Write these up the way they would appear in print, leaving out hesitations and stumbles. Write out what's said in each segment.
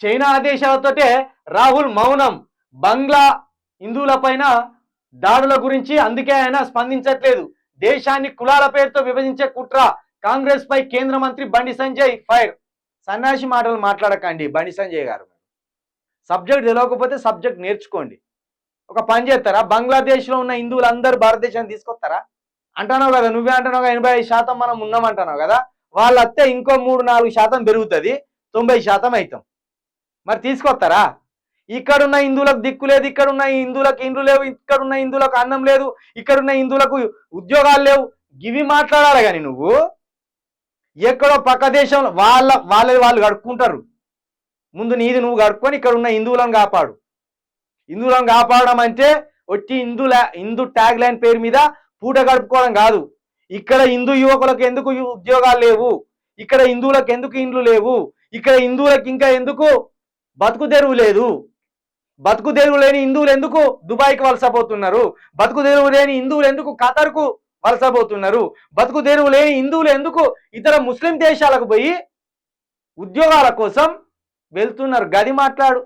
China ఆదేశాలతోటే Rahul మౌనం. బంగ్లా హిందువులపైన దాడుల గురించి అందుకే ఆయన స్పందించట్లేదు. దేశాన్ని కులాల పేరుతో విభజించే కుట్ర. కాంగ్రెస్ పై కేంద్ర మంత్రి బండి సంజయ్ ఫైర్. సన్నాసి మాటలు మాట్లాడకండి బండి సంజయ్ గారు. సబ్జెక్ట్ తెలియకపోతే సబ్జెక్ట్ నేర్చుకోండి. ఒక పని చేస్తారా? బంగ్లాదేశ్లో ఉన్న హిందువులందరూ భారతదేశాన్ని తీసుకొస్తారా? అంటున్నావు కదా, నువ్వే అంటున్నావు 85% మనం ఉన్నామంటున్నావు కదా. వాళ్ళు వస్తే ఇంకో 3-4% పెరుగుతుంది, 90% అవుతాం. మరి తీసుకొస్తారా? ఇక్కడున్న హిందువులకు దిక్కు లేదు, ఇక్కడున్న హిందువులకు ఇండ్లు లేవు, ఇక్కడున్న హిందువులకు అన్నం లేదు, ఇక్కడున్న హిందువులకు ఉద్యోగాలు లేవు. గివి మాట్లాడాలి కానీ నువ్వు ఎక్కడో పక్క దేశంలో వాళ్ళది వాళ్ళు కడుక్కుంటారు. ముందు నీది నువ్వు కడుక్కొని ఇక్కడ ఉన్న హిందువులను కాపాడు. హిందువులను కాపాడడం అంటే వచ్చి హిందూ ట్యాగ్ లైన్ పేరు మీద పూట గడుపుకోవడం కాదు. ఇక్కడ హిందూ యువకులకు ఎందుకు ఉద్యోగాలు లేవు, ఇక్కడ హిందువులకు ఎందుకు ఇండ్లు లేవు, ఇక్కడ హిందువులకు ఇంకా ఎందుకు బతుకు తెరువు లేదు, బతుకు తెరువు లేని హిందువులు ఎందుకు దుబాయ్కి వలసపోతున్నారు, బతుకు తెరువు లేని హిందువులు ఎందుకు ఖతర్కు వలసపోతున్నారు, బతుకు తెరువు లేని హిందువులు ఎందుకు ఇతర ముస్లిం దేశాలకు పోయి ఉద్యోగాల కోసం వెళ్తున్నారు. గది మాట్లాడు.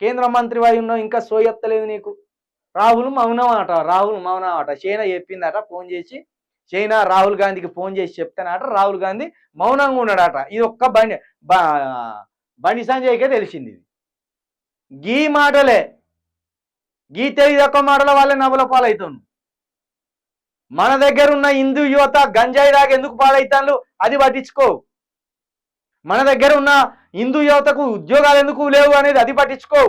కేంద్ర మంత్రి వై ఉన్నావు, ఇంకా సోయెత్తలేదు నీకు. రాహుల్ మౌనం అట. చైనా చెప్పిందట ఫోన్ చేసి, చైనా రాహుల్ గాంధీకి ఫోన్ చేసి చెప్తానట. రాహుల్ గాంధీ మౌనంగా ఉన్నాడట. ఇది ఒక్క బండి సంజయ్కే తెలిసింది. గీ మాటలే, గీ తెలియదు ఒక్క మాటల వాళ్ళే నవ్వుల పాలవుతాను. మన దగ్గర ఉన్న హిందూ యువత గంజాయి దాకా ఎందుకు పాడైతాను అది పట్టించుకో. మన దగ్గర ఉన్న హిందూ యువతకు ఉద్యోగాలు ఎందుకు లేవు అనేది అది పట్టించుకో.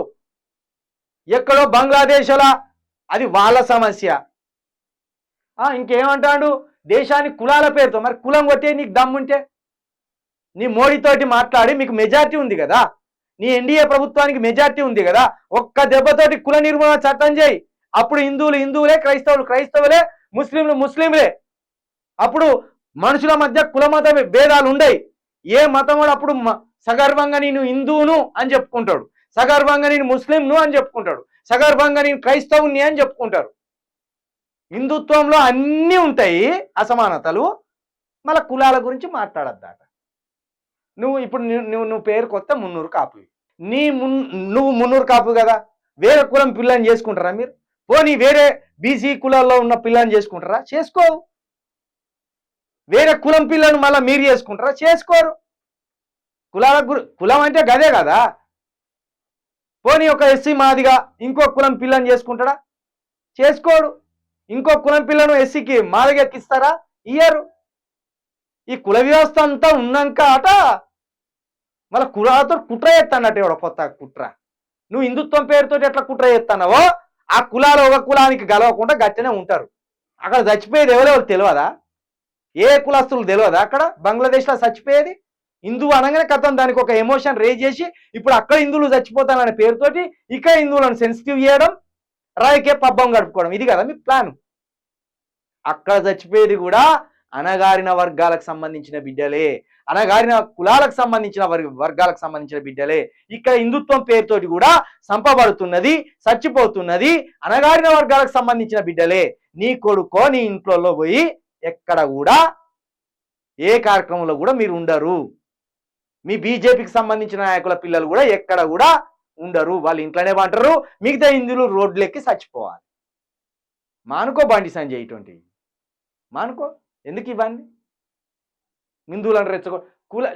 ఎక్కడో బంగ్లాదేశ్లా అది వాళ్ళ సమస్య. ఇంకేమంటాడు? దేశాన్ని కులాల పేరుతో. మరి కులం కొట్టే నీకు దమ్ముంటే నీ మోడీతోటి మాట్లాడి, మీకు మెజార్టీ ఉంది కదా, నీ ఎన్డీఏ ప్రభుత్వానికి మెజార్టీ ఉంది కదా, ఒక్క దెబ్బతోటి కుల నిర్మూలన చట్టం చేయి. అప్పుడు హిందువులు హిందువులే, క్రైస్తవులు క్రైస్తవులే, ముస్లింలు ముస్లింలే. అప్పుడు మనుషుల మధ్య కుల మత భేదాలు ఉండయి. ఏ మతం వాడు అప్పుడు సగర్వంగా నేను హిందువును అని చెప్పుకుంటాడు, సగర్వంగా నేను ముస్లింను అని చెప్పుకుంటాడు, సగర్వంగా నేను క్రైస్తవుని అని చెప్పుకుంటారు. హిందుత్వంలో అన్నీ ఉంటాయి అసమానతలు. మళ్ళీ కులాల గురించి మాట్లాడద్దాట. నువ్వు పేరు కొత్త మున్నూరు కాపు. నువ్వు మున్నూరు కాపు కదా, వేరే కులం పిల్లని చేసుకుంటారా మీరు? పోనీ వేరే బీసీ కులాల్లో ఉన్న పిల్లని చేసుకుంటారా? చేసుకో. వేరే కులం పిల్లను మళ్ళీ మీరు చేసుకుంటారా? చేసుకోరు. కులం అంటే గదే కదా. పోనీ ఒక ఎస్సీ మాదిగా ఇంకో కులం పిల్లని చేసుకుంటాడా? చేసుకోడు. ఇంకో కులం పిల్లను ఎస్సీకి మాదిగా ఎక్కిస్తారా? ఇయ్యరు. ఈ కుల వ్యవస్థ అంతా ఉన్నాక అట మళ్ళీ కులాలతో కుట్ర చేస్తానట్టు ఎవడో కొత్త కుట్ర. నువ్వు హిందుత్వం పేరుతో ఎట్లా కుట్ర చేస్తానవో ఆ కులాలు ఒక కులానికి గలవకుండా గట్టనే ఉంటారు. అక్కడ చచ్చిపోయేది ఎవరెవరు తెలియదా? ఏ కులస్తులు తెలియదా? అక్కడ బంగ్లాదేశ్లో చచ్చిపోయేది హిందువు అనగానే కథం దానికి ఒక ఎమోషన్ రేజ్ చేసి ఇప్పుడు అక్కడ హిందువులు చచ్చిపోతాననే పేరుతోటి ఇక్కడ హిందువులను సెన్సిటివ్ చేయడం, రాయికే పబ్బం గడుపుకోవడం, ఇది కదా మీ ప్లాన్. అక్కడ చచ్చిపోయేది కూడా అణగారిన వర్గాలకు సంబంధించిన బిడ్డలే, అణగారిన కులాలకు సంబంధించిన వర్గాలకు సంబంధించిన బిడ్డలే. ఇక్కడ హిందుత్వం పేరుతోటి కూడా సంపబడుతున్నది, చచ్చిపోతున్నది అణగారిన వర్గాలకు సంబంధించిన బిడ్డలే. నీ కొడుకో నీ ఇంట్లో పోయి ఎక్కడ కూడా ఏ కార్యక్రమంలో కూడా మీరు ఉండరు. మీ బీజేపీకి సంబంధించిన నాయకుల పిల్లలు కూడా ఎక్కడ కూడా ఉండరు. వాళ్ళు ఇంట్లోనే పంటారు, మిగతా హిందువులు రోడ్లెక్కి చచ్చిపోవాలి. మానుకో బండి సంజయ్ ఇటువంటివి మానుకో. ఎందుకు ఇవన్నీ హిందువులను రెచ్చగొ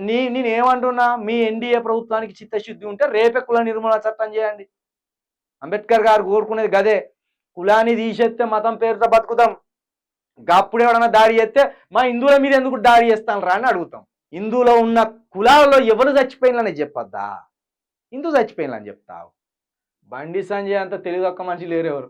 నేనేమంటున్నా, మీ ఎన్డీఏ ప్రభుత్వానికి చిత్తశుద్ధి ఉంటే రేపే కుల నిర్మూలన చట్టం చేయండి. అంబేద్కర్ గారు కోరుకునేది గదే. కులాన్ని తీసేస్తే మతం పేరుతో బతుకుతాం, అప్పుడు ఎవడన్నా దాడి చేస్తే మా హిందువుల మీద ఎందుకు దాడి చేస్తాను రా అని అడుగుతాం. హిందువులో ఉన్న కులాలలో ఎవరు చచ్చిపోయినని చెప్పొద్దా? హిందూ చచ్చిపోయినని చెప్తావు. బండి సంజయ్ అంత తెలివి ఒక్క మనిషి లేరెవరు.